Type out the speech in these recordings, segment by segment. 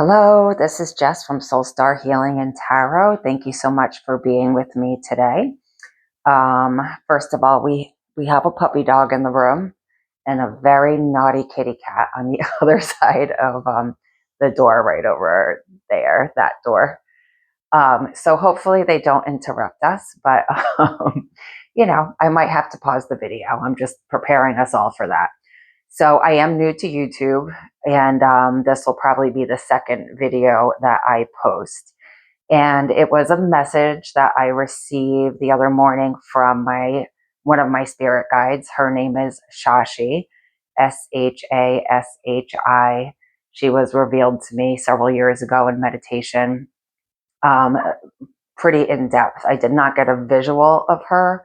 Hello, this is Jess from Soul Star Healing and Tarot. Thank you so much for being with me today. First of all, we have a puppy dog in the room and a very naughty kitty cat on the other side of the door right over there, that door. So hopefully they don't interrupt us, but I might have to pause the video. I'm just preparing us all for that. So I am new to YouTube, and this will probably be the second video that I post. And it was a message that I received the other morning from one of my spirit guides. Her name is Shashi, Shashi. She was revealed to me several years ago in meditation, um, pretty in depth. I did not get a visual of her,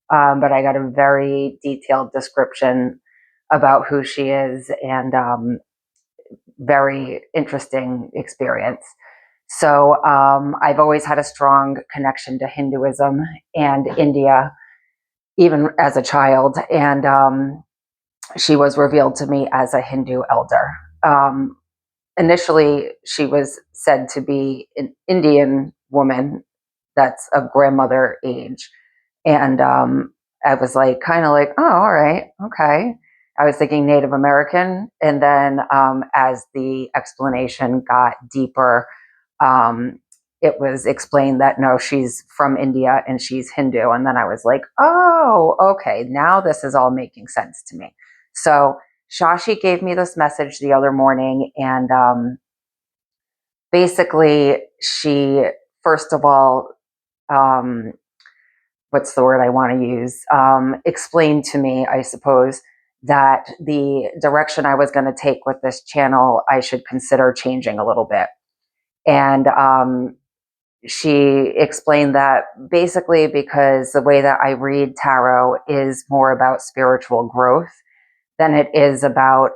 but I got a very detailed description about who she is, and very interesting experience. So I've always had a strong connection to Hinduism and India, even as a child. And she was revealed to me as a Hindu elder. Initially, she was said to be an Indian woman that's of grandmother age. And I was like, kind of like, oh, all right, okay. I was thinking Native American. And then as the explanation got deeper, it was explained that no, she's from India and she's Hindu. And then I was like, oh, okay, now this is all making sense to me. So Shashi gave me this message the other morning, and basically, she, first of all, um, what's the word I want to use? Explained to me, I suppose, that the direction I was going to take with this channel, I should consider changing a little bit. And she explained that basically because the way that I read tarot is more about spiritual growth than it is about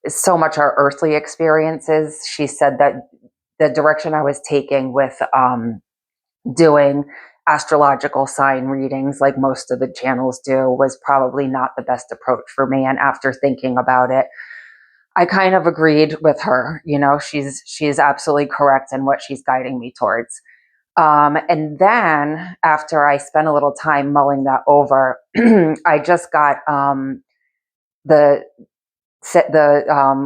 so much our earthly experiences. She said that the direction I was taking with doing astrological sign readings like most of the channels do was probably not the best approach for me. And after thinking about it, I kind of agreed with her. She's absolutely correct in what she's guiding me towards. And then after I spent a little time mulling that over, I just got the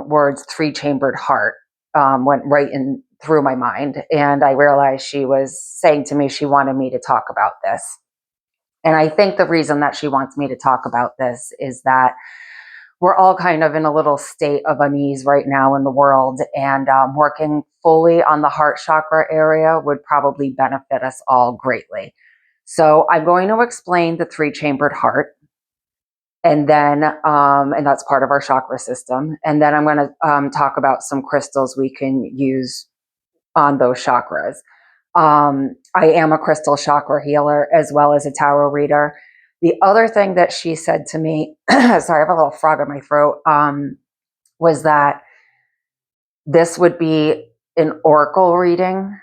words three-chambered heart went right in through my mind. And I realized she was saying to me she wanted me to talk about this. And I think the reason that she wants me to talk about this is that we're all kind of in a little state of unease right now in the world, and working fully on the heart chakra area would probably benefit us all greatly. So I'm going to explain the three-chambered heart, and then and that's part of our chakra system. And then I'm going to talk about some crystals we can use on those chakras. I am a crystal chakra healer as well as a tarot reader. The other thing that she said to me, sorry, I have a little frog in my throat, was that this would be an oracle reading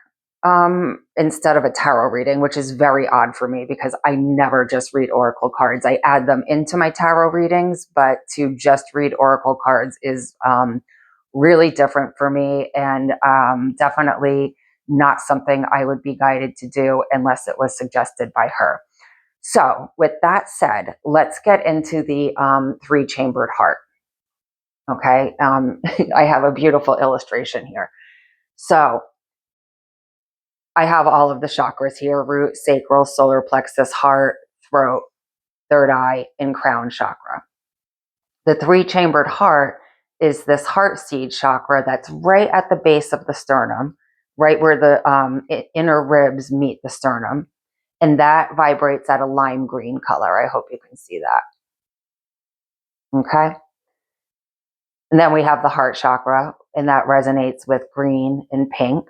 instead of a tarot reading, which is very odd for me because I never just read oracle cards. I add them into my tarot readings, but to just read oracle cards is really different for me, and definitely not something I would be guided to do unless it was suggested by her. So with that said, let's get into the three-chambered heart. Okay, I have a beautiful illustration here. So I have all of the chakras here: root, sacral, solar plexus, heart, throat, third eye, and crown chakra. The three-chambered heart is this heart seed chakra that's right at the base of the sternum, right where the inner ribs meet the sternum. And that vibrates at a lime green color. I hope you can see that. Okay. And then we have the heart chakra, and that resonates with green and pink.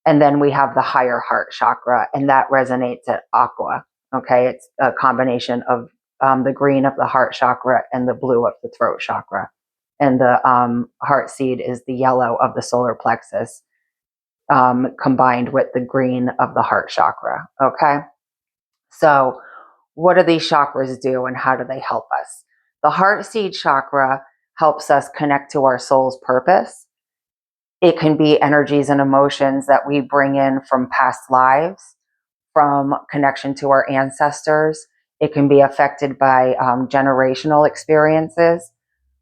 And then we have the higher heart chakra, and that resonates at aqua. Okay. It's a combination of the green of the heart chakra and the blue of the throat chakra. And the heart seed is the yellow of the solar plexus, combined with the green of the heart chakra. Okay. So what do these chakras do, and how do they help us? The heart seed chakra helps us connect to our soul's purpose. It can be energies and emotions that we bring in from past lives, from connection to our ancestors. It can be affected by generational experiences,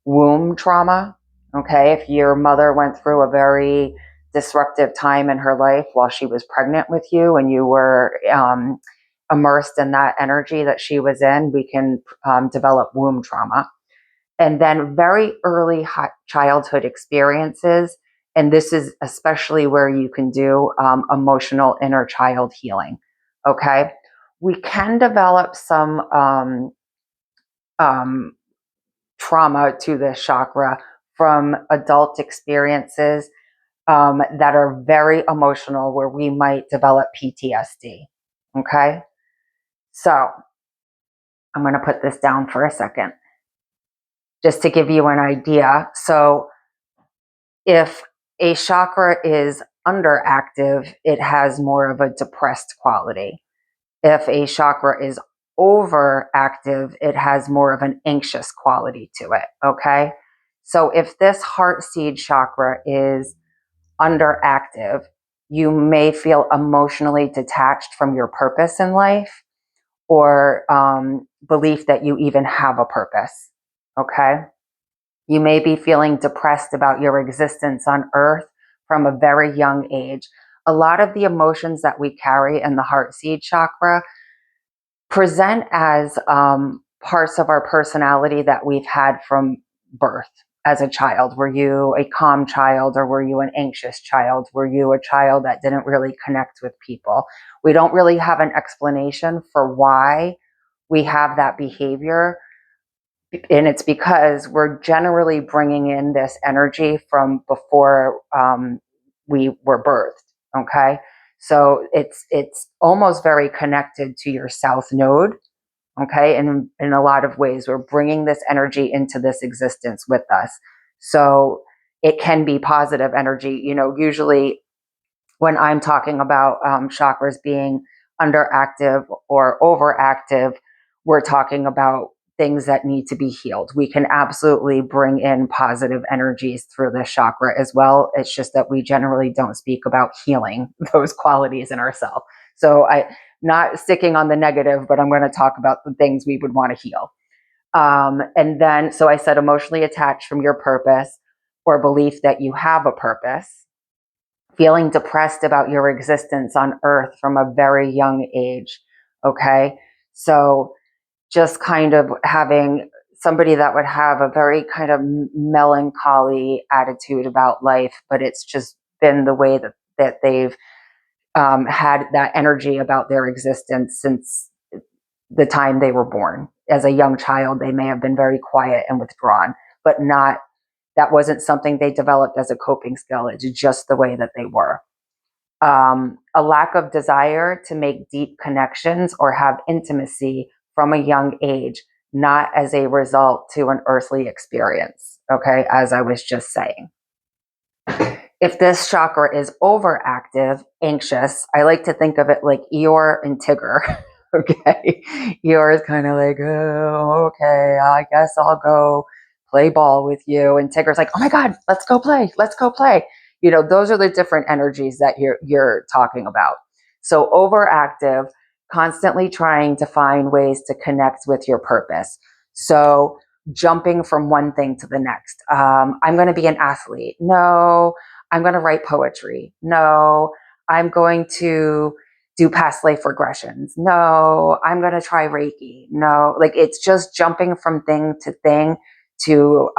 womb trauma. Okay, if your mother went through a very disruptive time in her life while she was pregnant with you and you were immersed in that energy that she was in, we can develop womb trauma. And then very early childhood experiences. And this is especially where you can do emotional inner child healing. Okay. We can develop some um, trauma to this chakra from adult experiences that are very emotional, where we might develop PTSD. Okay. So I'm going to put this down for a second just to give you an idea. So if a chakra is underactive, it has more of a depressed quality. If a chakra is overactive, it has more of an anxious quality to it. Okay. So if this heart seed chakra is underactive, you may feel emotionally detached from your purpose in life, or belief that you even have a purpose. Okay. You may be feeling depressed about your existence on earth from a very young age. A lot of the emotions that we carry in the heart seed chakra present as parts of our personality that we've had from birth as a child. Were you a calm child, or were you an anxious child? Were you a child that didn't really connect with people? We don't really have an explanation for why we have that behavior. And it's because we're generally bringing in this energy from before we were birthed. Okay. So it's almost very connected to your south node. Okay. And in a lot of ways, we're bringing this energy into this existence with us. So it can be positive energy. Usually when I'm talking about chakras being underactive or overactive, we're talking about things that need to be healed. We can absolutely bring in positive energies through this chakra as well. It's just that we generally don't speak about healing those qualities in ourselves. So I not sticking on the negative, but I'm going to talk about the things we would want to heal. And then, so I said emotionally attached from your purpose, or belief that you have a purpose, feeling depressed about your existence on earth from a very young age. Okay. So just kind of having somebody that would have a very kind of melancholy attitude about life, but it's just been the way that they've had that energy about their existence since the time they were born. As a young child, they may have been very quiet and withdrawn, but that wasn't something they developed as a coping skill. It's just the way that they were. A lack of desire to make deep connections or have intimacy from a young age, not as a result to an earthly experience. Okay, as I was just saying. If this chakra is overactive, anxious, I like to think of it like Eeyore and Tigger. Okay, Eeyore is kind of like, oh, okay, I guess I'll go play ball with you, and Tigger's like, oh my God, let's go play. Those are the different energies that you're talking about. So overactive, constantly trying to find ways to connect with your purpose. So jumping from one thing to the next. I'm going to be an athlete. No, I'm going to write poetry. No, I'm going to do past life regressions. No, I'm going to try Reiki. No, like it's just jumping from thing to thing to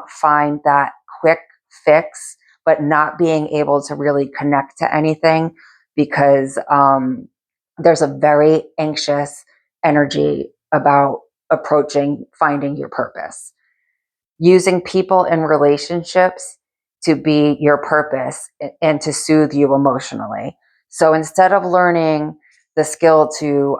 find that quick fix, but not being able to really connect to anything because there's a very anxious energy about approaching finding your purpose. Using people and relationships to be your purpose and to soothe you emotionally. So instead of learning the skill to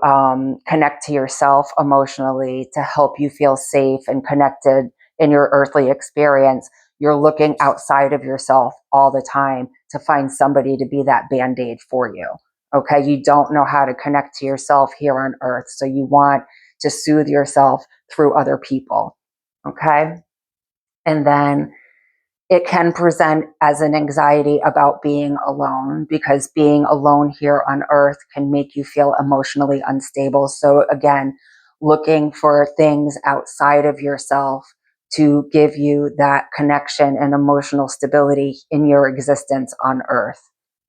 connect to yourself emotionally to help you feel safe and connected in your earthly experience, you're looking outside of yourself all the time to find somebody to be that band-aid for you. Okay, you don't know how to connect to yourself here on earth, so you want to soothe yourself through other people. Okay. And then It can present as an anxiety about being alone, because being alone here on earth can make you feel emotionally unstable. So again, looking for things outside of yourself to give you that connection and emotional stability in your existence on earth.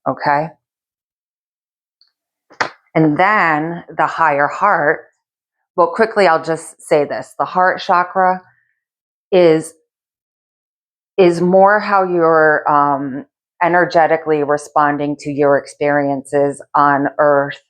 Okay. And then the higher heart, well, quickly, I'll just say this. The heart chakra is more how you're energetically responding to your experiences on earth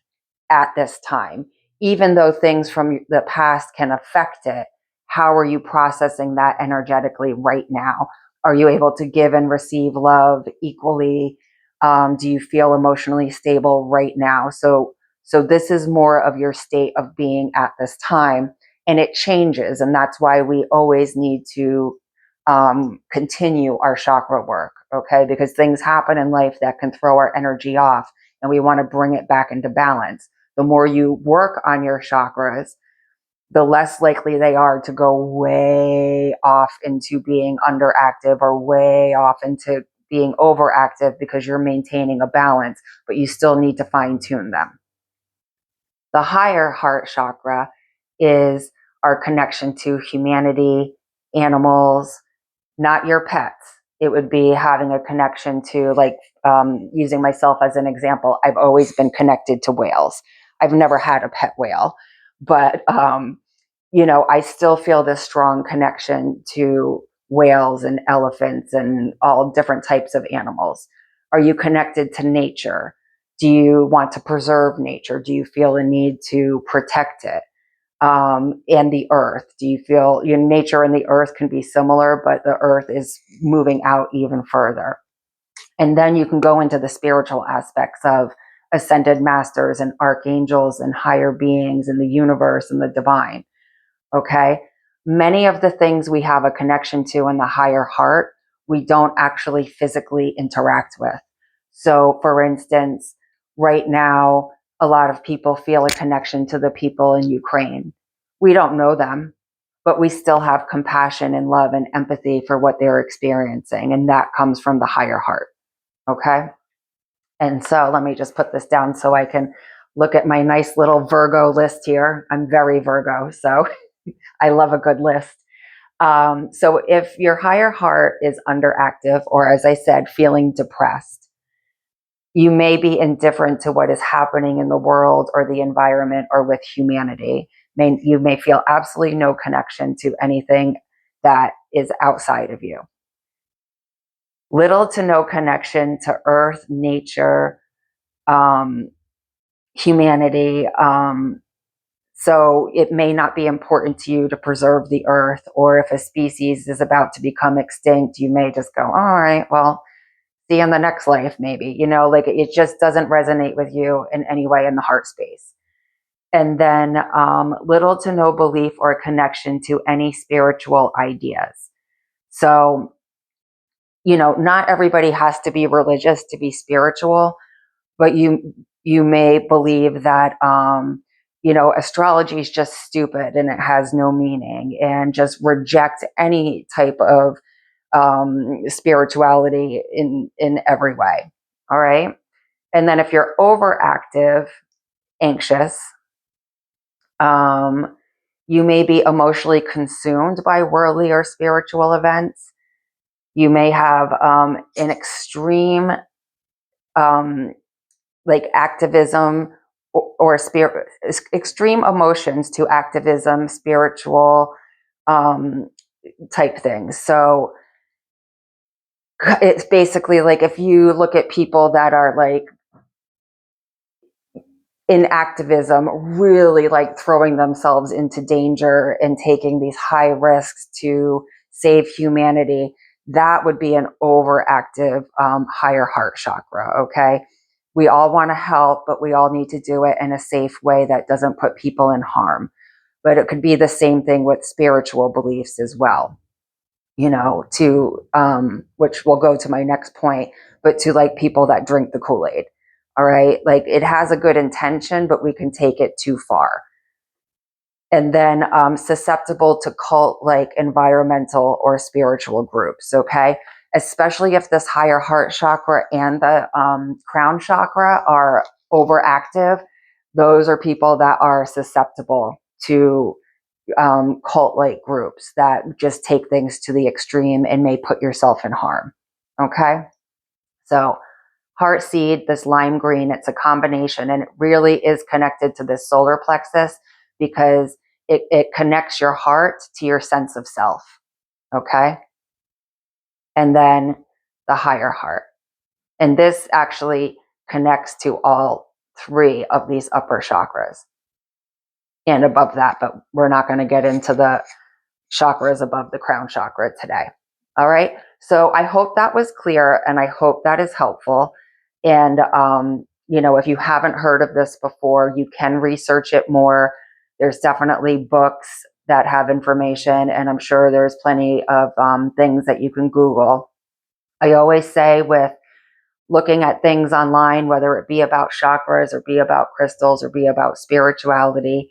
at this time. Even though things from the past can affect it, how are you processing that energetically right now? Are you able to give and receive love equally? Do you feel emotionally stable right now? So this is more of your state of being at this time, and it changes, and that's why we always need to continue our chakra work, okay? Because things happen in life that can throw our energy off, and we want to bring it back into balance. The more you work on your chakras, the less likely they are to go way off into being underactive or way off into being overactive, because you're maintaining a balance, but you still need to fine tune them. The higher heart chakra is our connection to humanity, animals, not your pets. It would be having a connection to, like, using myself as an example, I've always been connected to whales. I've never had a pet whale, but, I still feel this strong connection to whales and elephants and all different types of animals. Are you connected to nature? Do you want to preserve nature? Do you feel a need to protect it? And the earth. Do you feel nature and the earth can be similar, but the earth is moving out even further? And then you can go into the spiritual aspects of ascended masters and archangels and higher beings in the universe and the divine. Okay. Many of the things we have a connection to in the higher heart, we don't actually physically interact with. So, for instance, right now, a lot of people feel a connection to the people in Ukraine. We don't know them, but we still have compassion and love and empathy for what they're experiencing. And that comes from the higher heart. Okay. And so let me just put this down so I can look at my nice little Virgo list here. I'm very Virgo, so I love a good list. So if your higher heart is underactive, or as I said, feeling depressed, you may be indifferent to what is happening in the world or the environment or with humanity. You may feel absolutely no connection to anything that is outside of you. Little to no connection to earth, nature, humanity. So it may not be important to you to preserve the earth, or if a species is about to become extinct, you may just go, all right, well, see you in the next life, maybe, like it just doesn't resonate with you in any way in the heart space. And then little to no belief or connection to any spiritual ideas. So, not everybody has to be religious to be spiritual, but you may believe that astrology is just stupid and it has no meaning, and just reject any type of spirituality in every way. All right. And then if you're overactive, anxious, you may be emotionally consumed by worldly or spiritual events. You may have an extreme like activism or spirit, extreme emotions to activism, spiritual type things. So it's basically like if you look at people that are like in activism, really like throwing themselves into danger and taking these high risks to save humanity, that would be an overactive higher heart chakra. Okay. We all want to help, but we all need to do it in a safe way that doesn't put people in harm. But it could be the same thing with spiritual beliefs as well, to which will go to my next point, but to like people that drink the Kool-Aid. All right. Like it has a good intention, but we can take it too far. And then susceptible to cult like environmental or spiritual groups. Okay. especially if this higher heart chakra and the crown chakra are overactive. Those are people that are susceptible to cult-like groups that just take things to the extreme and may put yourself in harm. Okay? So heart seed, this lime green, it's a combination, and it really is connected to this solar plexus because it connects your heart to your sense of self. Okay? And then the higher heart. And this actually connects to all three of these upper chakras and above that, but we're not going to get into the chakras above the crown chakra today. All right. So I hope that was clear and I hope that is helpful. And, if you haven't heard of this before, you can research it more. There's definitely books that have information, and I'm sure there's plenty of things that you can Google. I always say with looking at things online, whether it be about chakras or be about crystals or be about spirituality,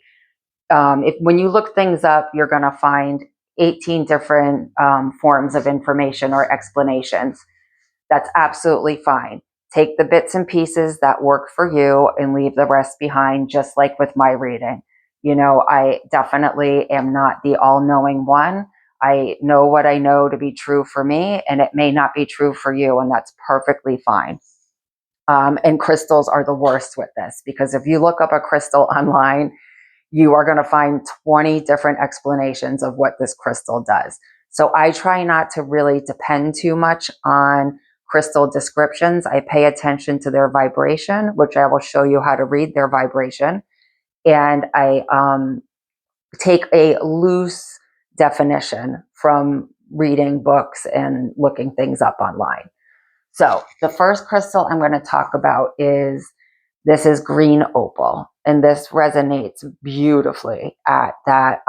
when you look things up, you're going to find 18 different forms of information or explanations. That's absolutely fine. Take the bits and pieces that work for you and leave the rest behind, just like with my reading. I definitely am not the all-knowing one. I know what I know to be true for me, and it may not be true for you, and that's perfectly fine. And crystals are the worst with this, because if you look up a crystal online, you are going to find 20 different explanations of what this crystal does. So I try not to really depend too much on crystal descriptions. I pay attention to their vibration, which I will show you how to read their vibration. And I take a loose definition from reading books and looking things up online. So the first crystal I'm going to talk about is green opal, and this resonates beautifully at that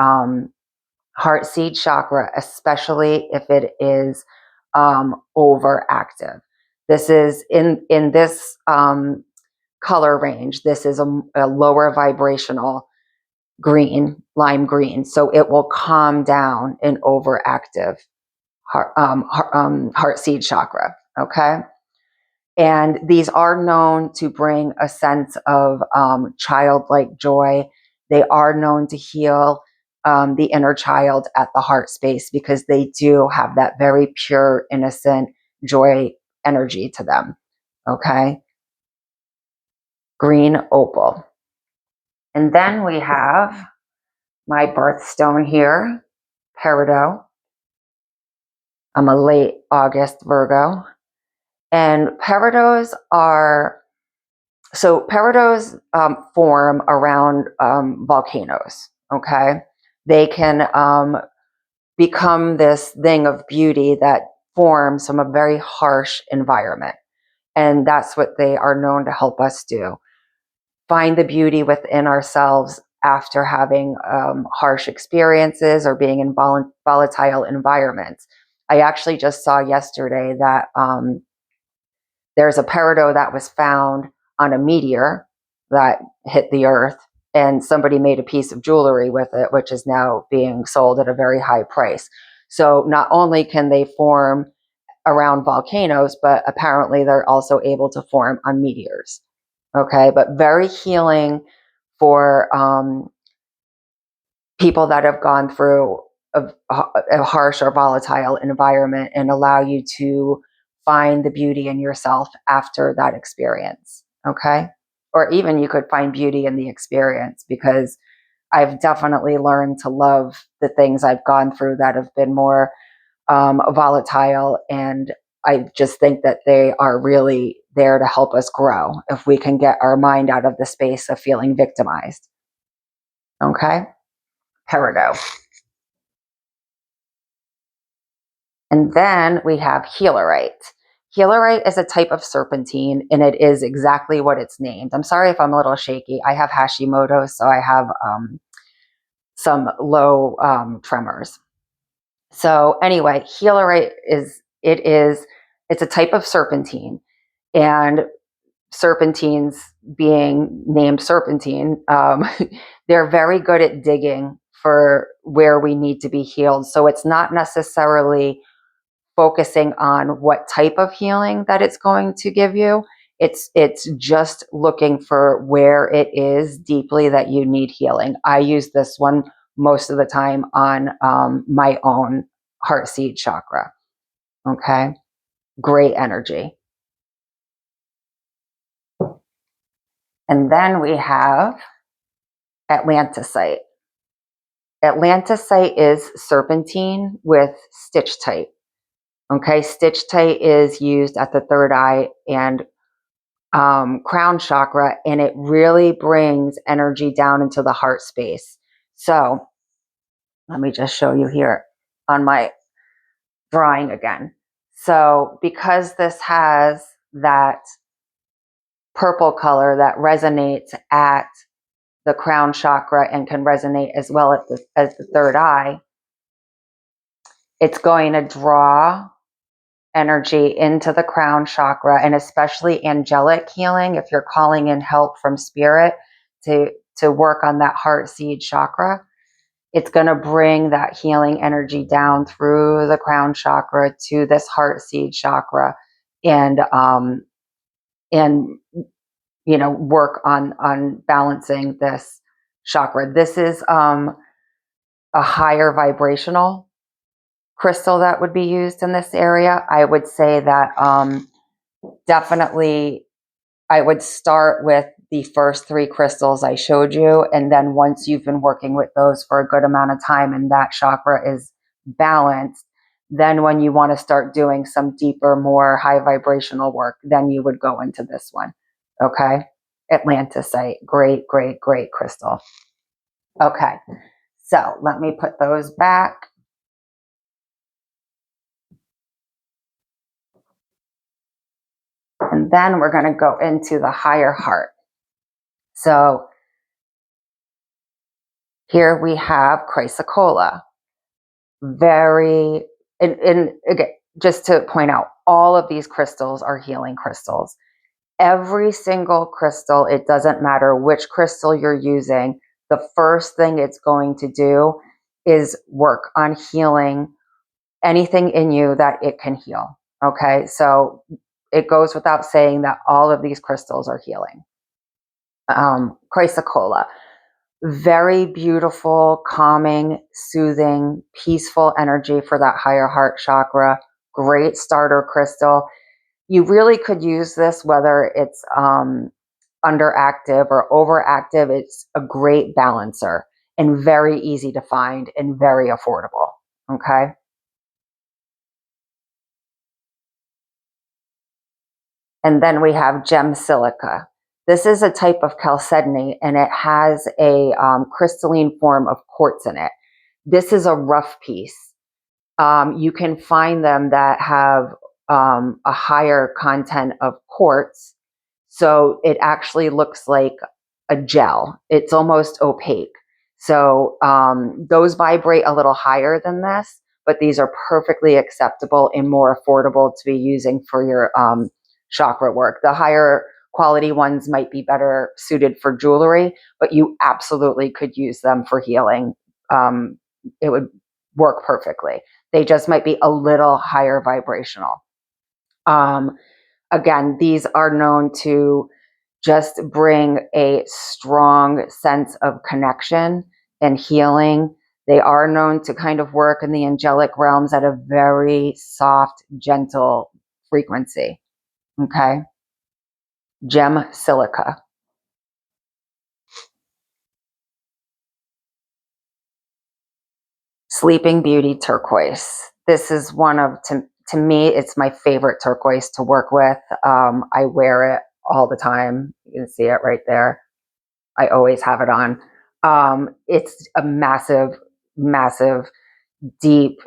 heart seed chakra, especially if it is overactive. This is in this color range. This is a lower vibrational green, lime green, so it will calm down an overactive heart seed chakra. Okay. And these are known to bring a sense of childlike joy. They are known to heal the inner child at the heart space, because they do have that very pure, innocent joy energy to them. Okay. Green opal. And then we have my birthstone here, peridot. I'm a late August Virgo. And peridots form around volcanoes. Okay. They can become this thing of beauty that forms from a very harsh environment. And that's what they are known to help us do. Find the beauty within ourselves after having harsh experiences or being in volatile environments. I actually just saw yesterday that there's a peridot that was found on a meteor that hit the earth, and somebody made a piece of jewelry with it, which is now being sold at a very high price. So not only can they form around volcanoes, but apparently they're also able to form on meteors. Okay, but very healing for people that have gone through a harsh or volatile environment, and allow you to find the beauty in yourself after that experience. Okay. Or even you could find beauty in the experience, because I've definitely learned to love the things I've gone through that have been more volatile. And I just think that they are really there to help us grow if we can get our mind out of the space of feeling victimized. Okay. Peridot. And then we have healerite. Healerite is a type of serpentine, and it is exactly what it's named. I'm sorry if I'm a little shaky. I have Hashimoto's, so I have some low tremors. So anyway, healerite it's a type of serpentine, and serpentines being named serpentine, they're very good at digging for where we need to be healed. So it's not necessarily focusing on what type of healing that it's going to give you. It's just looking for where it is deeply that you need healing. I use this one most of the time on my own heart seed chakra. Okay, great energy. And then we have Atlantisite. Atlantisite is serpentine with stitchite. Okay, stitchite is used at the third eye and crown chakra, and it really brings energy down into the heart space. So let me just show you here on my drawing again. So because this has that purple color that resonates at the crown chakra and can resonate as well as the third eye, it's going to draw energy into the crown chakra, and especially angelic healing. If you're calling in help from spirit to work on that heart seed chakra, it's going to bring that healing energy down through the crown chakra to this heart seed chakra, and work on balancing this chakra. This is a higher vibrational crystal that would be used in this area. I would say that definitely I would start with the first 3 crystals I showed you, and then once you've been working with those for a good amount of time and that chakra is balanced, then when you want to start doing some deeper, more high vibrational work, then you would go into this one. Okay, Atlantisite, great crystal. Okay, so let me put those back. And then we're going to go into the higher heart. So here we have chrysocolla. And again, just to point out, all of these crystals are healing crystals. Every single crystal, it doesn't matter which crystal you're using, the first thing it's going to do is work on healing anything in you that it can heal. Okay, so it goes without saying that all of these crystals are healing. Chrysocolla, very beautiful, calming, soothing, peaceful energy for that higher heart chakra. Great starter crystal. You really could use this whether it's underactive or overactive. It's a great balancer and very easy to find and very affordable. Okay. And then we have gem silica. This is a type of chalcedony, and it has a crystalline form of quartz in it. This is a rough piece. You can find them that have a higher content of quartz, so it actually looks like a gel. It's almost opaque. So those vibrate a little higher than this, but these are perfectly acceptable and more affordable to be using for your chakra work. The higher quality ones might be better suited for jewelry, but you absolutely could use them for healing. It would work perfectly. They just might be a little higher vibrational. Again, these are known to just bring a strong sense of connection and healing. They are known to kind of work in the angelic realms at a very soft, gentle frequency. Okay. Gem silica. Sleeping Beauty turquoise. This is one of, to me, it's my favorite turquoise to work with. I wear it all the time. You can see it right there. I always have it on. It's a massive, deep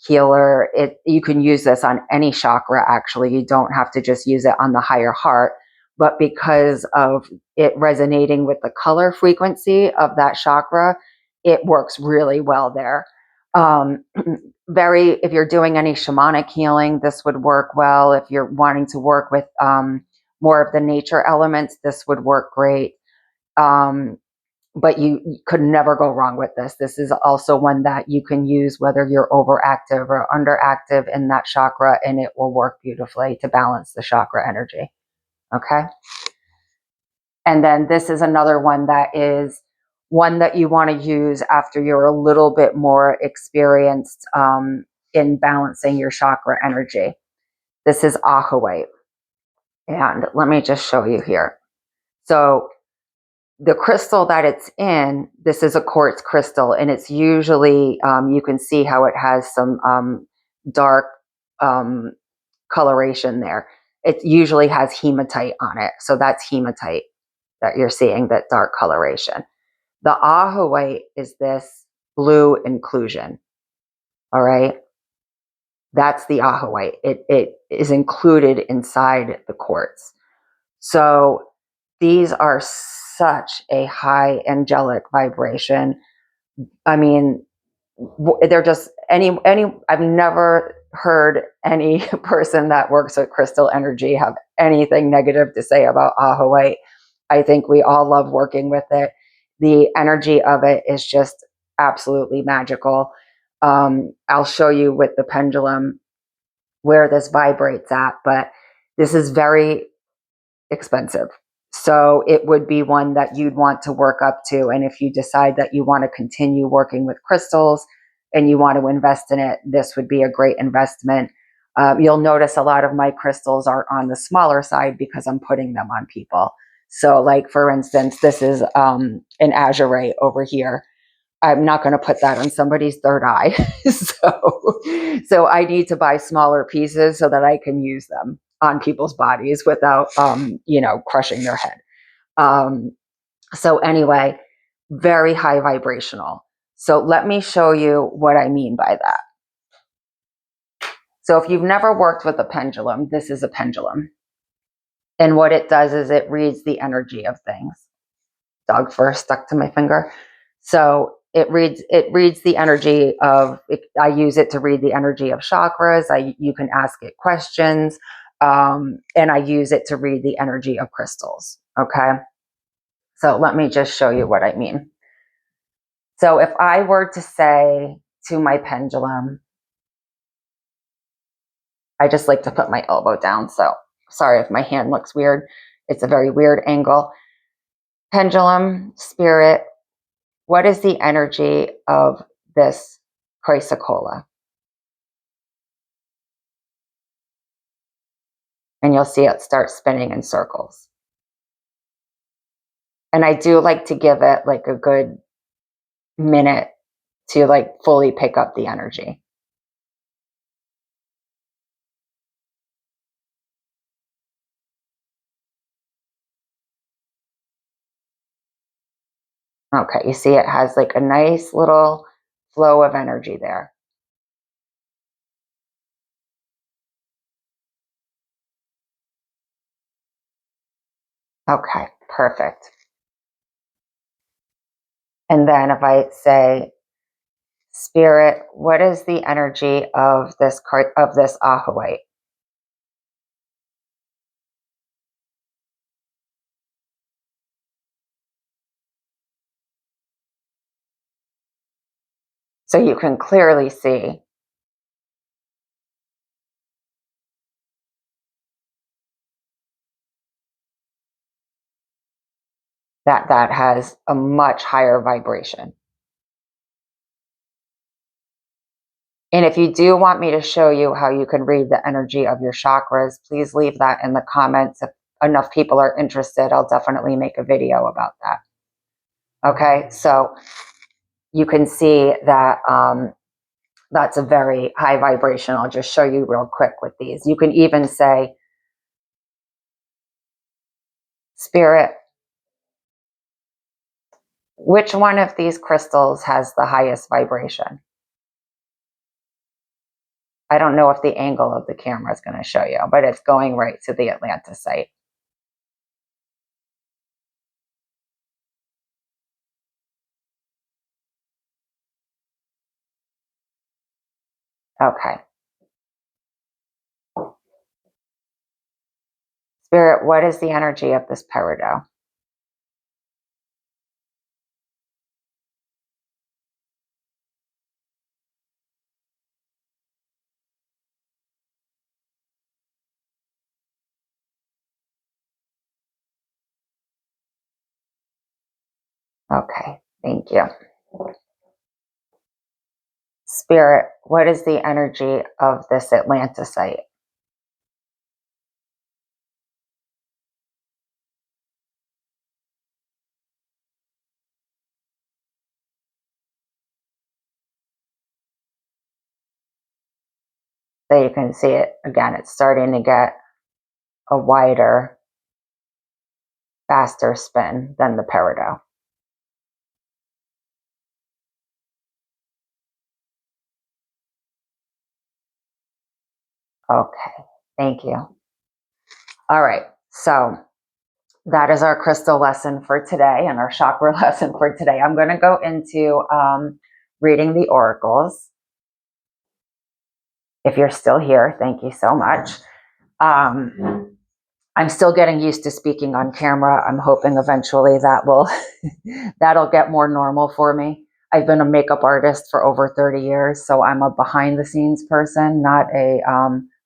healer. You can use this on any chakra, actually. You don't have to just use it on the higher heart, but because of it resonating with the color frequency of that chakra, it works really well there. If you're doing any shamanic healing, this would work well. If you're wanting to work with more of the nature elements, this would work great. but you could never go wrong with this. This is also one that you can use whether you're overactive or underactive in that chakra, and it will work beautifully to balance the chakra energy. Okay. And then this is another one that is one that you want to use after you're a little bit more experienced in balancing your chakra energy. This is Ahawite. And let me just show you here. So the crystal that it's in, this is a quartz crystal, and it's usually, you can see how it has some dark coloration there. It usually has hematite on it. So that's hematite that you're seeing, that dark coloration. The Ahawite is this blue inclusion. All right. That's the Ahawite. It is included inside the quartz. So these are such a high angelic vibration. I mean, they're just I've never heard any person that works with crystal energy have anything negative to say about Ahawite. I think we all love working with it. The energy of it is just absolutely magical. I'll show you with the pendulum where this vibrates at, but this is very expensive. So it would be one that you'd want to work up to. And if you decide that you want to continue working with crystals and you want to invest in it, this would be a great investment. You'll notice a lot of my crystals are on the smaller side because I'm putting them on people. So like, for instance, this is an azurite over here. I'm not going to put that on somebody's third eye. So I need to buy smaller pieces so that I can use them on people's bodies without, crushing their head. So anyway, very high vibrational. So let me show you what I mean by that. So if you've never worked with a pendulum, this is a pendulum. And what it does is it reads the energy of things. Dog fur stuck to my finger. So it reads the energy of it. I use it to read the energy of chakras. You can ask it questions, and I use it to read the energy of crystals. Okay. So let me just show you what I mean. So if I were to say to my pendulum, I just like to put my elbow down. So sorry if my hand looks weird. It's a very weird angle. Pendulum, spirit, what is the energy of this chrysocolla? And you'll see it start spinning in circles. And I do like to give it like a good minute to like fully pick up the energy. Okay, you see it has like a nice little flow of energy there. Okay, perfect. And then if I say, spirit, what is the energy of this Ahawite? So you can clearly see that that has a much higher vibration. And if you do want me to show you how you can read the energy of your chakras, please leave that in the comments. If enough people are interested, I'll definitely make a video about that. Okay, so you can see that that's a very high vibration. I'll just show you real quick with these. You can even say, spirit, which one of these crystals has the highest vibration? I don't know if the angle of the camera is going to show you, but it's going right to the Atlantisite. Okay. Spirit, what is the energy of this peridot? Okay, thank you. Spirit, what is the energy of this Atlantisite? So you can see it again, it's starting to get a wider, faster spin than the peridot. Okay, thank you. All right, so that is our crystal lesson for today and our chakra lesson for today. I'm going to go into reading the oracles. If you're still here, thank you so much. I'm still getting used to speaking on camera. I'm hoping eventually that'll get more normal for me. I've been a makeup artist for over 30 years, so I'm a behind the scenes person, not a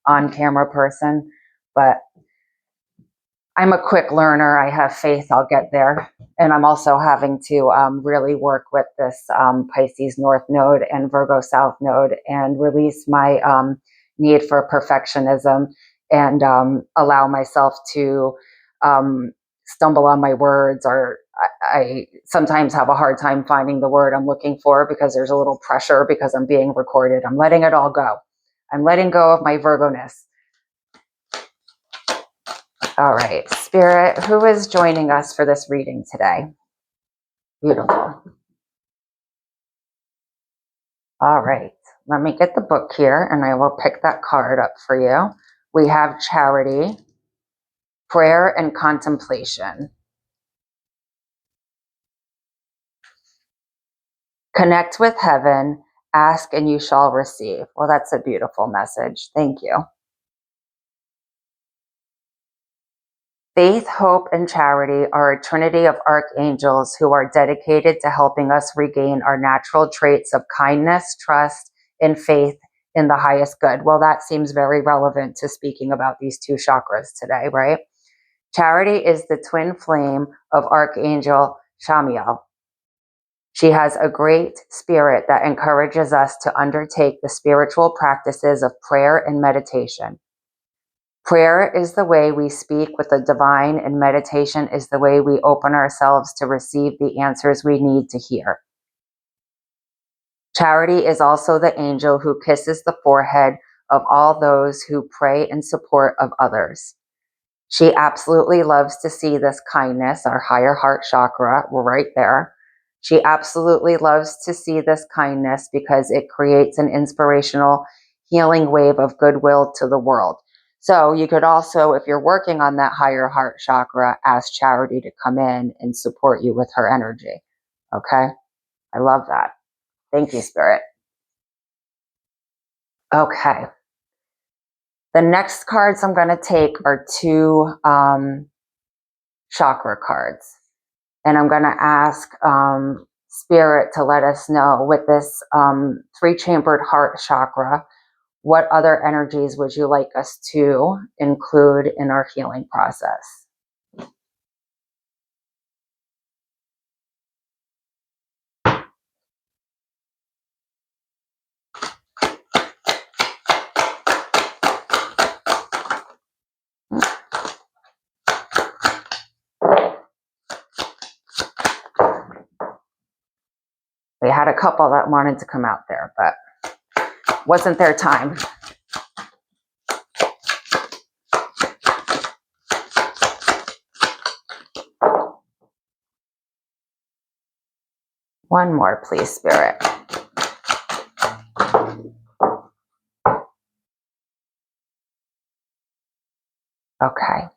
on camera person, but I'm a quick learner. I have faith I'll get there. And I'm also having to really work with this Pisces North node and Virgo South node and release my need for perfectionism and allow myself to stumble on my words, or I sometimes have a hard time finding the word I'm looking for because there's a little pressure because I'm being recorded. I'm letting it all go. I'm letting go of my Virgo-ness. All right, Spirit, who is joining us for this reading today? Beautiful. All right, let me get the book here and I will pick that card up for you. We have Charity, Prayer and Contemplation. Connect with heaven, ask and you shall receive. Well, that's a beautiful message. Thank you. Faith, hope, and charity are a trinity of archangels who are dedicated to helping us regain our natural traits of kindness, trust, and faith in the highest good. Well, that seems very relevant to speaking about these two chakras today, right? Charity is the twin flame of Archangel Chamuel. She has a great spirit that encourages us to undertake the spiritual practices of prayer and meditation. Prayer is the way we speak with the divine, and meditation is the way we open ourselves to receive the answers we need to hear. Charity is also the angel who kisses the forehead of all those who pray in support of others. She absolutely loves to see this kindness, our higher heart chakra, we're right there. She absolutely loves to see this kindness because it creates an inspirational, healing wave of goodwill to the world. So you could also, if you're working on that higher heart chakra, ask Charity to come in and support you with her energy. Okay? I love that. Thank you, Spirit. Okay. The next cards I'm going to take are two chakra cards. And I'm going to ask Spirit to let us know with this three-chambered heart chakra, what other energies would you like us to include in our healing process? We had a couple that wanted to come out there, but wasn't their time. One more, please, Spirit. Okay.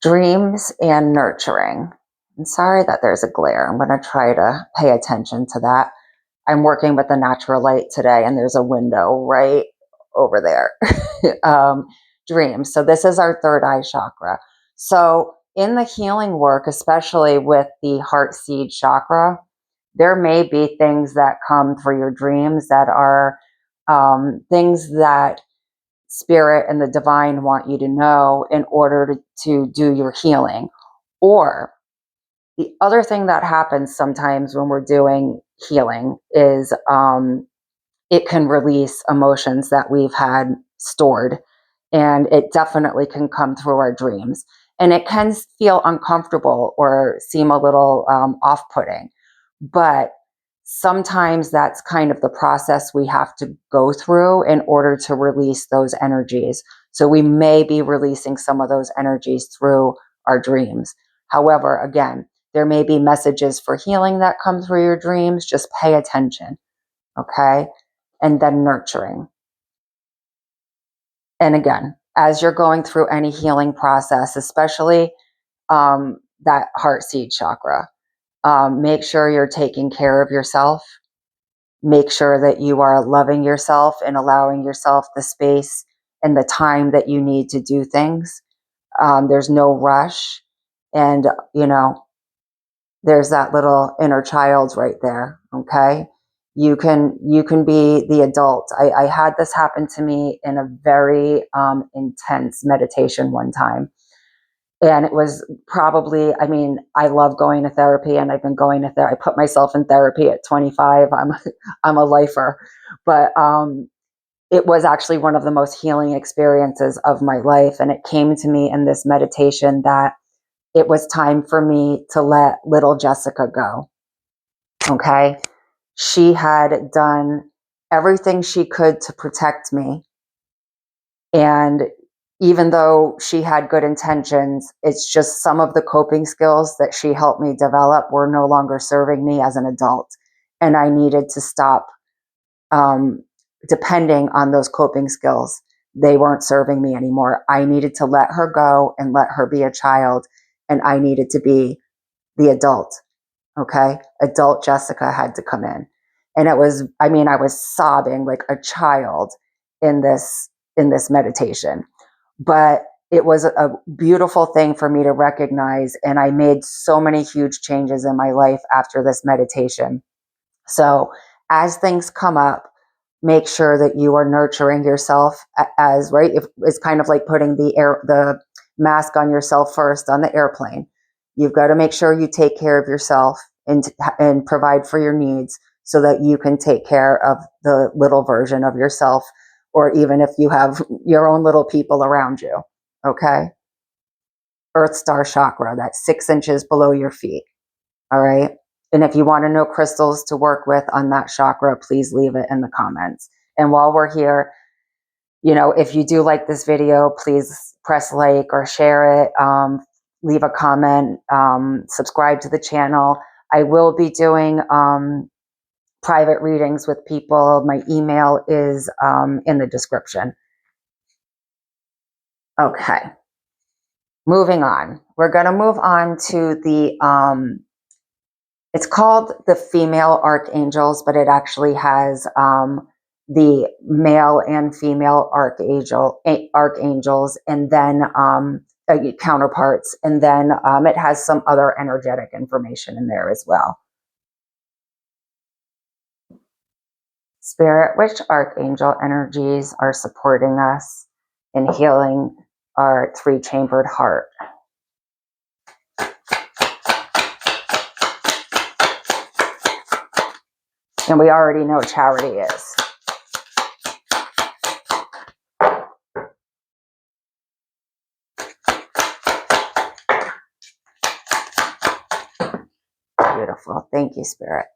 Dreams and nurturing. I'm sorry that there's a glare. I'm going to try to pay attention to that. I'm working with the natural light today, and there's a window right over there. Dreams. So this is our third eye chakra. So in the healing work, especially with the heart seed chakra, there may be things that come through your dreams that are things that spirit and the divine want you to know in order to do your healing. Or the other thing that happens sometimes when we're doing healing is it can release emotions that we've had stored, and it definitely can come through our dreams. And it can feel uncomfortable or seem a little off putting. But sometimes that's kind of the process we have to go through in order to release those energies. So we may be releasing some of those energies through our dreams. However, again, there may be messages for healing that come through your dreams. Just pay attention, okay? And then nurturing. And again, as you're going through any healing process, especially that heart seed chakra, make sure you're taking care of yourself. Make sure that you are loving yourself and allowing yourself the space and the time that you need to do things. There's no rush. And, there's that little inner child right there. Okay. You can be the adult. I had this happen to me in a very intense meditation one time. And it was probably, I love going to therapy, and I've been going to therapy. I put myself in therapy at 25. I'm a lifer, but it was actually one of the most healing experiences of my life. And it came to me in this meditation that it was time for me to let little Jessica go. Okay. She had done everything she could to protect me. And even though she had good intentions, it's just some of the coping skills that she helped me develop were no longer serving me as an adult. And I needed to stop depending on those coping skills. They weren't serving me anymore. I needed to let her go and let her be a child. And I needed to be the adult. Okay. Adult Jessica had to come in. And it was, I was sobbing like a child in this meditation. But it was a beautiful thing for me to recognize. And I made so many huge changes in my life after this meditation. So as things come up, make sure that you are nurturing yourself as, right? It's kind of like putting the mask on yourself first on the airplane. You've got to make sure you take care of yourself and provide for your needs so that you can take care of the little version of yourself, or even if you have your own little people around you. Okay. Earth Star chakra, that's 6 inches below your feet. All right. And if you want to know crystals to work with on that chakra, please leave it in the comments. And while we're here, if you do like this video, please press like or share it. Leave a comment, subscribe to the channel. I will be doing private readings with people. My email is in the description. Okay. Moving on. We're going to move on to the, it's called the female archangels, but it actually has the male and female archangels, and then counterparts. And then it has some other energetic information in there as well. Spirit, which archangel energies are supporting us in healing our 3-chambered heart? And we already know Charity is. Beautiful. Thank you, Spirit.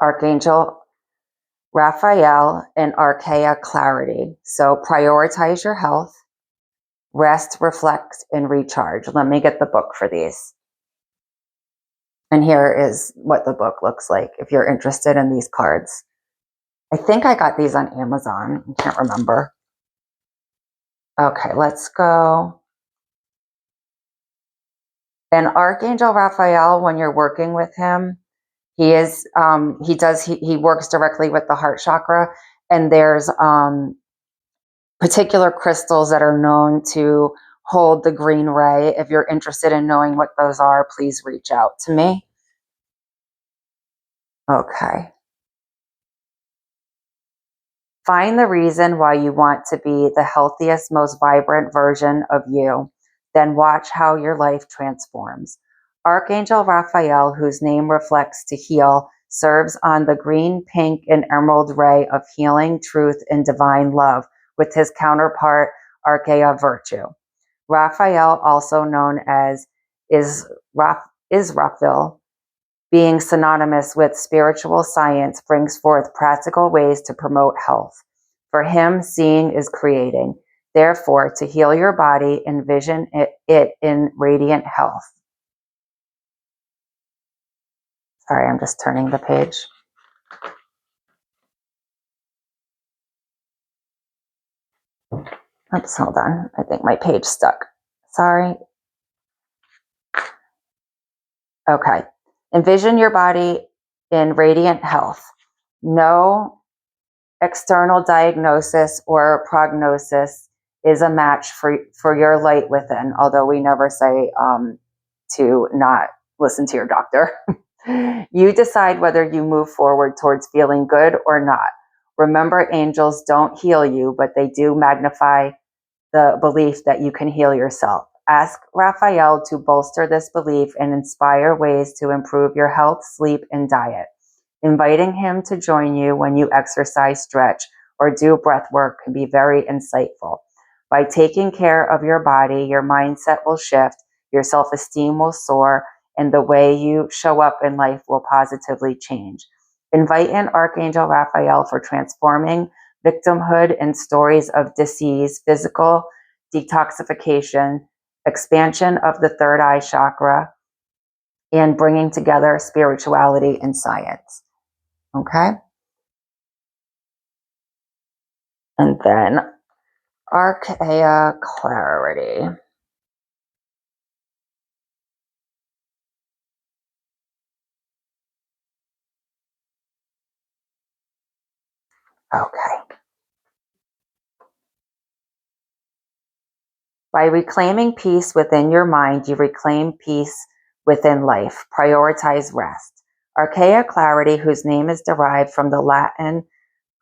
Archangel Raphael and Archaea Clarity. So prioritize your health, rest, reflect, and recharge. Let me get the book for these. And here is what the book looks like if you're interested in these cards. I think I got these on Amazon. I can't remember. Okay, let's go. And Archangel Raphael, when you're working with him, he works directly with the heart chakra, And there's particular crystals that are known to hold the green ray. If you're interested in knowing what those are, please reach out to me. Okay. Find the reason why you want to be the healthiest, most vibrant version of you. Then watch how your life transforms. Archangel Raphael, whose name reflects to heal, serves on the green, pink, and emerald ray of healing, truth, and divine love with his counterpart, Archaea Virtue. Raphael, also known as Israfil, being synonymous with spiritual science, brings forth practical ways to promote health. For him, seeing is creating. Therefore, to heal your body, envision it in radiant health. Sorry, I'm just turning the page. Oops, hold on. I think my page stuck. Sorry. Okay. Envision your body in radiant health. No external diagnosis or prognosis is a match for your light within, although we never say to not listen to your doctor. You decide whether you move forward towards feeling good or not. Remember, angels don't heal you, but they do magnify the belief that you can heal yourself. Ask Raphael to bolster this belief and inspire ways to improve your health, sleep, and diet. Inviting him to join you when you exercise, stretch, or do breath work can be very insightful. By taking care of your body, your mindset will shift, your self-esteem will soar, and the way you show up in life will positively change. Invite in Archangel Raphael for transforming victimhood and stories of disease, physical detoxification, expansion of the third eye chakra, and bringing together spirituality and science. Okay? And then Archaea Clarity. Okay. By reclaiming peace within your mind, you reclaim peace within life. Prioritize rest. Archaea Clarity, whose name is derived from the Latin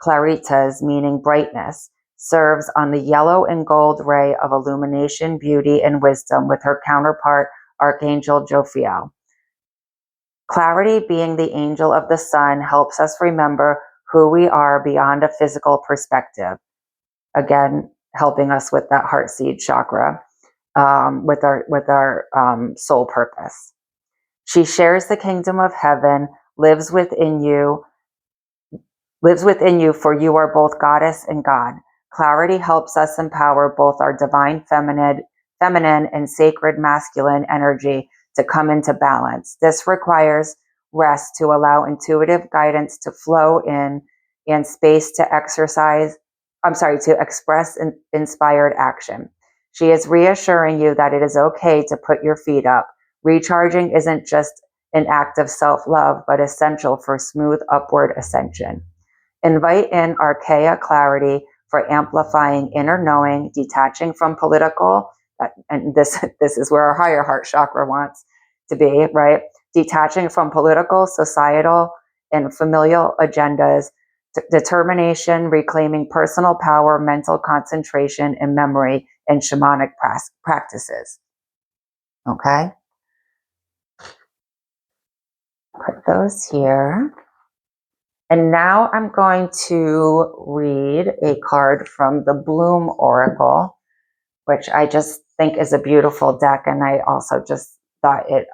claritas, meaning brightness, serves on the yellow and gold ray of illumination, beauty, and wisdom with her counterpart, Archangel Jophiel. Clarity, being the angel of the sun, helps us remember who we are beyond a physical perspective. Again, helping us with that heart seed chakra, with our soul purpose. She shares the kingdom of heaven, lives within you, for you are both goddess and God. Clarity helps us empower both our divine feminine and sacred masculine energy to come into balance. This requires rest to allow intuitive guidance to flow in and space to express inspired action. She is reassuring you that it is okay to put your feet up. Recharging isn't just an act of self-love, but essential for smooth upward ascension. Invite in Archaea Clarity for amplifying inner knowing, detaching from political, and this is where our higher heart chakra wants to be, right? Detaching from political, societal, and familial agendas, determination, reclaiming personal power, mental concentration, and memory, and shamanic practices. Okay? Put those here. And now I'm going to read a card from the Bloom Oracle, which I just think is a beautiful deck. And I also just thought it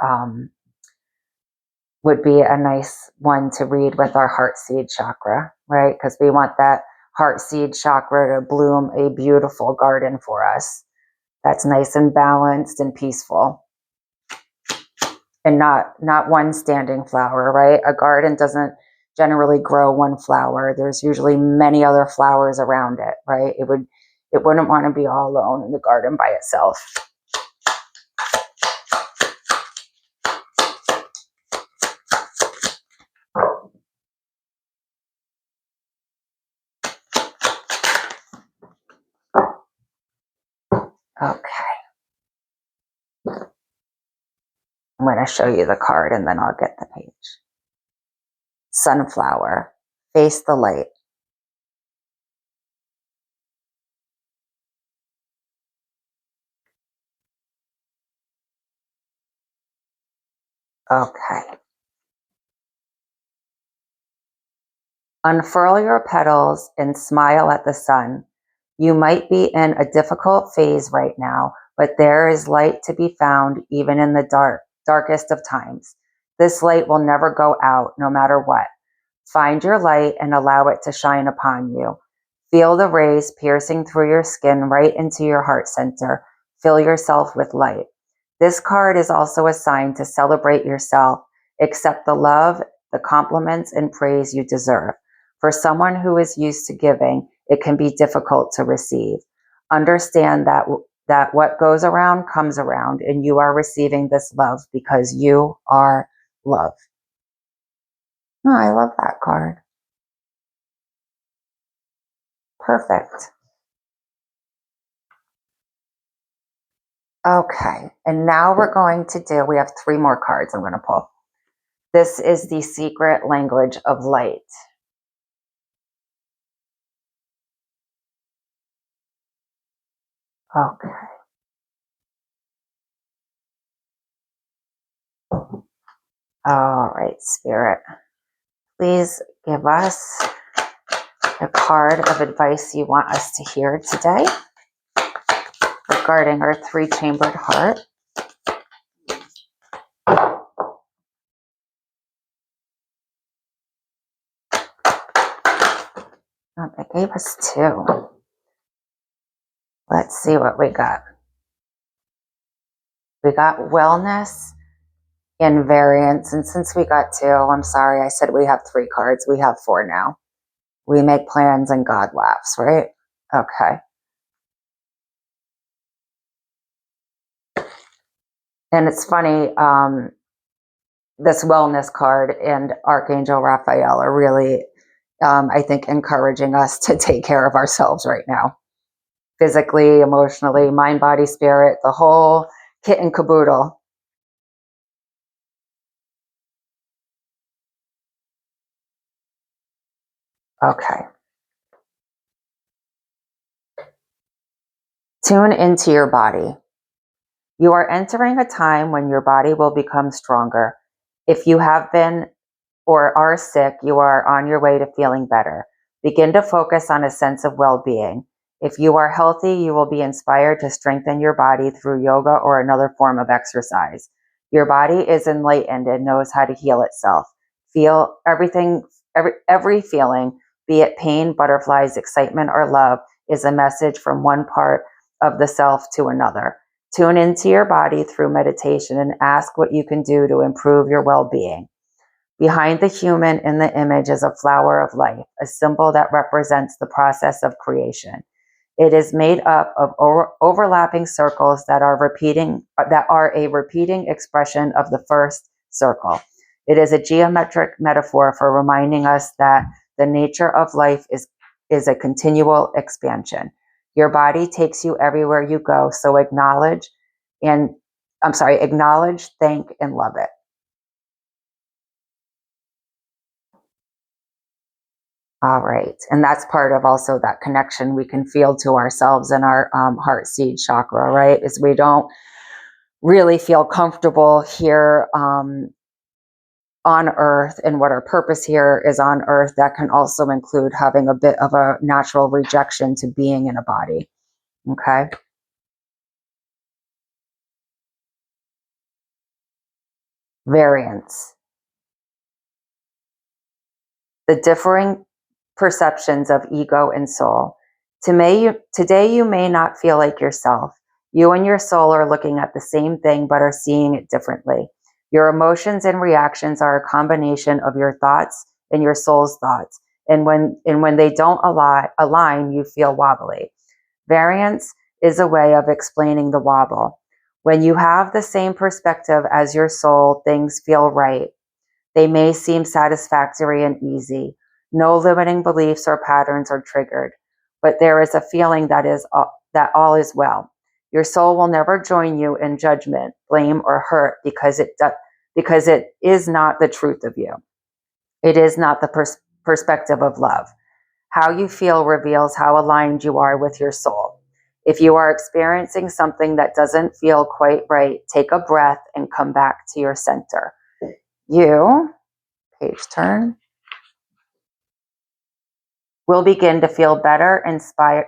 would be a nice one to read with our heart seed chakra, right? Because we want that heart seed chakra to bloom a beautiful garden for us that's nice and balanced and peaceful. And not one standing flower, right? A garden doesn't generally grow one flower. There's usually many other flowers around it, right? It wouldn't want to be all alone in the garden by itself. Okay. I'm going to show you the card and then I'll get the page. Sunflower. Face the light. Okay. Unfurl your petals and smile at the sun. You might be in a difficult phase right now, but there is light to be found even in the darkest of times. This light will never go out, no matter what. Find your light and allow it to shine upon you. Feel the rays piercing through your skin right into your heart center. Fill yourself with light. This card is also a sign to celebrate yourself, accept the love, the compliments, and praise you deserve. For someone who is used to giving, it can be difficult to receive. Understand that what goes around comes around, and you are receiving this love because you are love. Oh, I love that card. Perfect. Okay, and now we're going to do, we have 3 more cards I'm going to pull. This is the secret language of light. Okay. All right, Spirit. Please give us a card of advice you want us to hear today regarding our 3-chambered heart. Oh, they gave us 2. Let's see what we got. We got wellness and variance. And since we got 2, I'm sorry, I said we have 3 cards. We have 4 now. We make plans and God laughs, right? Okay. And it's funny, this wellness card and Archangel Raphael are really, I think, encouraging us to take care of ourselves right now. Physically, emotionally, mind, body, spirit, the whole kit and caboodle. Okay. Tune into your body. You are entering a time when your body will become stronger. If you have been or are sick, you are on your way to feeling better. Begin to focus on a sense of well-being. If you are healthy, you will be inspired to strengthen your body through yoga or another form of exercise. Your body is enlightened and knows how to heal itself. Feel everything, every feeling, be it pain, butterflies, excitement, or love, is a message from one part of the self to another. Tune into your body through meditation and ask what you can do to improve your well-being. Behind the human in the image is a flower of life, a symbol that represents the process of creation. It is made up of overlapping circles that are a repeating expression of the first circle. It is a geometric metaphor for reminding us that the nature of life is a continual expansion. Your body takes you everywhere you go, so acknowledge, thank, and love it. All right. And that's part of also that connection we can feel to ourselves and our heart seed chakra, right? Is we don't really feel comfortable here on earth, and what our purpose here is on earth. That can also include having a bit of a natural rejection to being in a body. Okay. Variance. The differing perceptions of ego and soul. Today you may not feel like yourself. You and your soul are looking at the same thing but are seeing it differently. Your emotions and reactions are a combination of your thoughts and your soul's thoughts. And when they don't align, you feel wobbly. Variance is a way of explaining the wobble. When you have the same perspective as your soul, things feel right. They may seem satisfactory and easy. No limiting beliefs or patterns are triggered, but there is a feeling that all is well. Your soul will never join you in judgment, blame, or hurt because it is not the truth of you. It is not the perspective of love. How you feel reveals how aligned you are with your soul. If you are experiencing something that doesn't feel quite right, take a breath and come back to your center. You, page turn, will begin to feel better,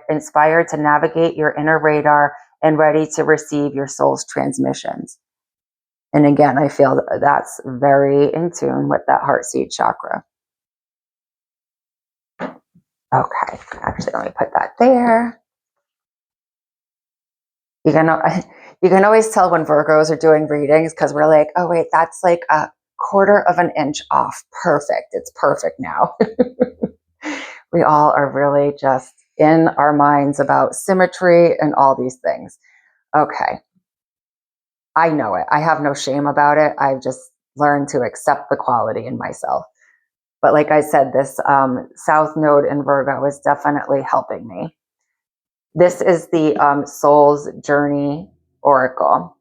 inspired to navigate your inner radar and ready to receive your soul's transmissions. And again, I feel that's very in tune with that heart seed chakra. Okay, actually, let me put that there. You can always tell when Virgos are doing readings because we're like, oh wait, that's like a quarter of an inch off. Perfect. It's perfect now. We all are really just in our minds about symmetry and all these things. Okay. I know it. I have no shame about it. I've just learned to accept the quality in myself. But like I said, this South Node in Virgo is definitely helping me. This is the Soul's Journey Oracle.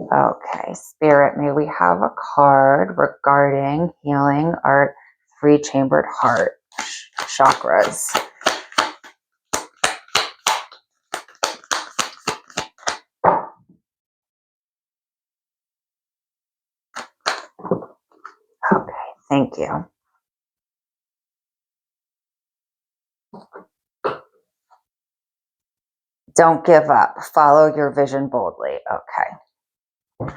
Okay, Spirit, may we have a card regarding healing our three-chambered heart chakras. Okay, thank you. Don't give up. Follow your vision boldly. Okay.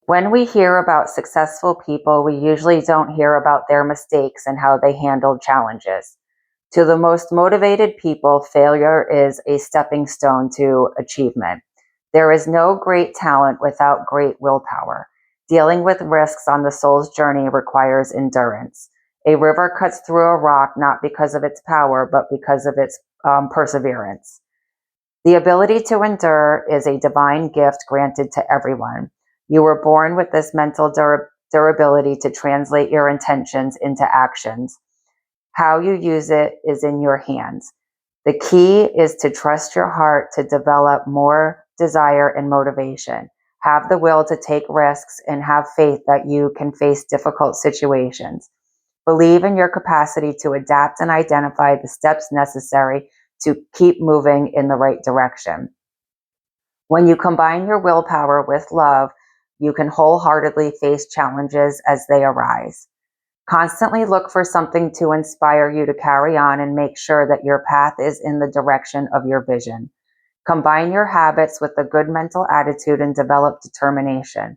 When we hear about successful people, we usually don't hear about their mistakes and how they handled challenges. To the most motivated people, failure is a stepping stone to achievement. There is no great talent without great willpower. Dealing with risks on the soul's journey requires endurance. A river cuts through a rock not because of its power, but because of its perseverance. The ability to endure is a divine gift granted to everyone. You were born with this mental durability to translate your intentions into actions. How you use it is in your hands. The key is to trust your heart to develop more desire and motivation. Have the will to take risks and have faith that you can face difficult situations. Believe in your capacity to adapt and identify the steps necessary to keep moving in the right direction. When you combine your willpower with love, you can wholeheartedly face challenges as they arise. Constantly look for something to inspire you to carry on and make sure that your path is in the direction of your vision. Combine your habits with a good mental attitude and develop determination.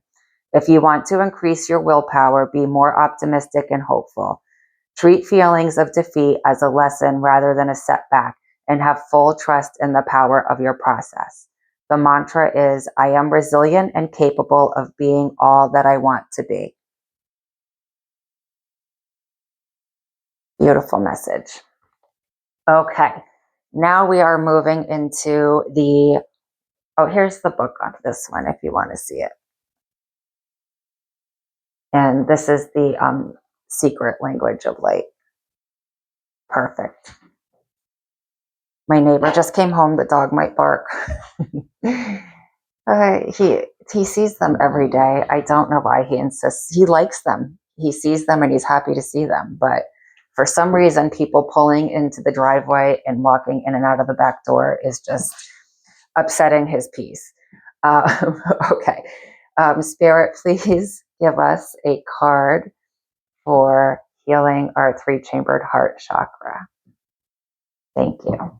If you want to increase your willpower, be more optimistic and hopeful. Treat feelings of defeat as a lesson rather than a setback, and have full trust in the power of your process. The mantra is, I am resilient and capable of being all that I want to be. Beautiful message. Okay, now we are moving into here's the book on this one if you want to see it. And this is the Secret Language of Light. Perfect. My neighbor just came home. The dog might bark. He sees them every day. I don't know why he insists. He likes them. He sees them and he's happy to see them. But for some reason, people pulling into the driveway and walking in and out of the back door is just upsetting his peace. Okay. Spirit, please give us a card for healing our three-chambered heart chakra. Thank you.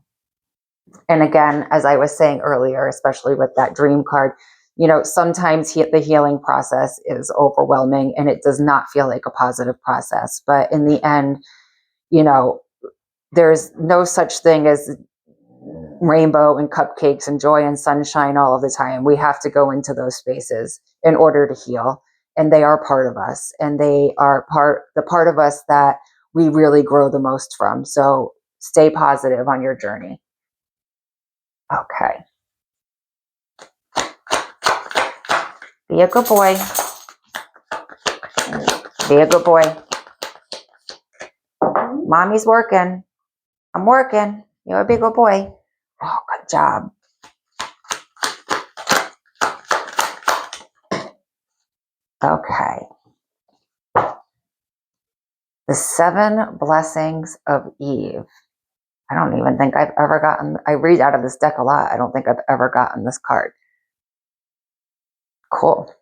And again, as I was saying earlier, especially with that dream card, sometimes the healing process is overwhelming and it does not feel like a positive process. But in the end, there's no such thing as rainbow and cupcakes and joy and sunshine all of the time. We have to go into those spaces in order to heal. And they are part of us. And they are the part of us that we really grow the most from. So stay positive on your journey. Okay. Be a good boy. Be a good boy. Mommy's working. I'm working. You're a big good boy. Oh, good job. Okay. The 7 Blessings of Eve. I don't even think I've ever gotten, I read out of this deck a lot. I don't think I've ever gotten this card. Cool.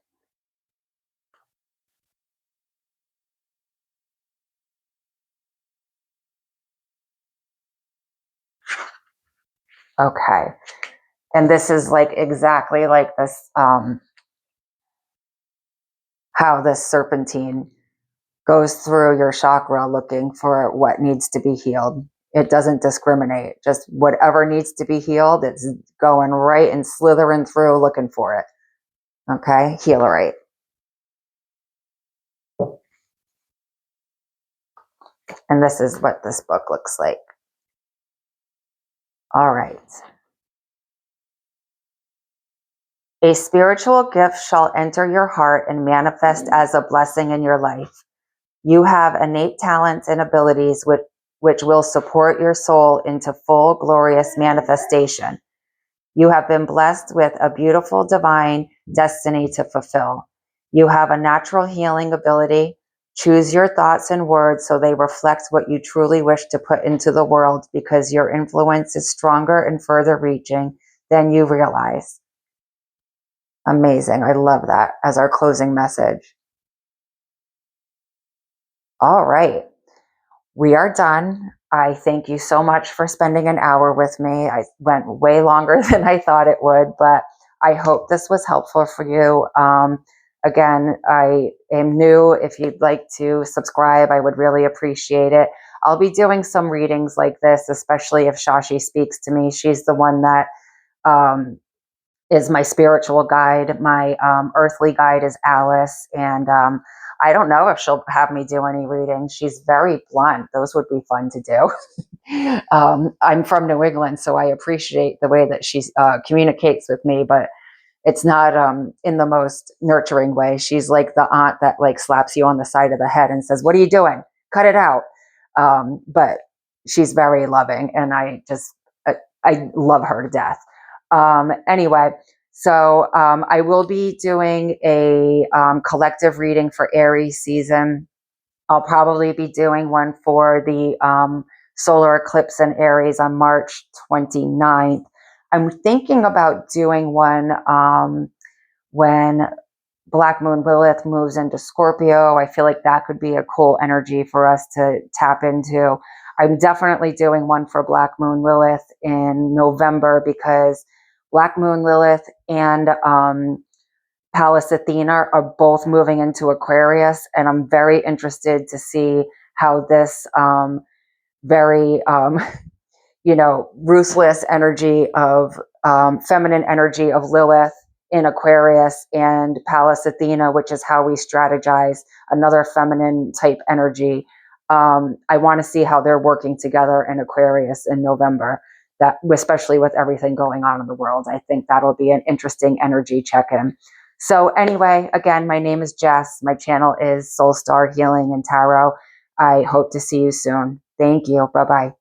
Okay. And this is like exactly like this, how this serpentine goes through your chakra looking for what needs to be healed. It doesn't discriminate. Just whatever needs to be healed, it's going right and slithering through looking for it. Okay, Healerite. And this is what this book looks like. All right. A spiritual gift shall enter your heart and manifest as a blessing in your life. You have innate talents and abilities which will support your soul into full, glorious manifestation. You have been blessed with a beautiful divine destiny to fulfill. You have a natural healing ability. Choose your thoughts and words so they reflect what you truly wish to put into the world, because your influence is stronger and further reaching than you realize. Amazing. I love that as our closing message. All right. We are done. I thank you so much for spending an hour with me. I went way longer than I thought it would, but I hope this was helpful for you. Again, I am new. If you'd like to subscribe, I would really appreciate it. I'll be doing some readings like this, especially if Shashi speaks to me. She's the one that is my spiritual guide. My earthly guide is Alice, and I don't know if she'll have me do any readings. She's very blunt. Those would be fun to do. I'm from New England, so I appreciate the way that she communicates with me, but it's not in the most nurturing way. She's like the aunt that like slaps you on the side of the head and says, "What are you doing? Cut it out." But she's very loving, and I love her to death. Anyway, so I will be doing a collective reading for Aries season. I'll probably be doing one for the solar eclipse in Aries on March 29th. I'm thinking about doing one when Black Moon Lilith moves into Scorpio. I feel like that could be a cool energy for us to tap into. I'm definitely doing one for Black Moon Lilith in November, because Black Moon Lilith and Pallas Athena are both moving into Aquarius, and I'm very interested to see how this very ruthless energy of feminine energy of Lilith in Aquarius and Pallas Athena, which is how we strategize, another feminine type energy. I want to see how they're working together in Aquarius in November, that especially with everything going on in the world. I think that'll be an interesting energy check-in. So anyway, again, my name is Jess. My channel is Soul Star Healing and Tarot. I hope to see you soon. Thank you. Bye-bye.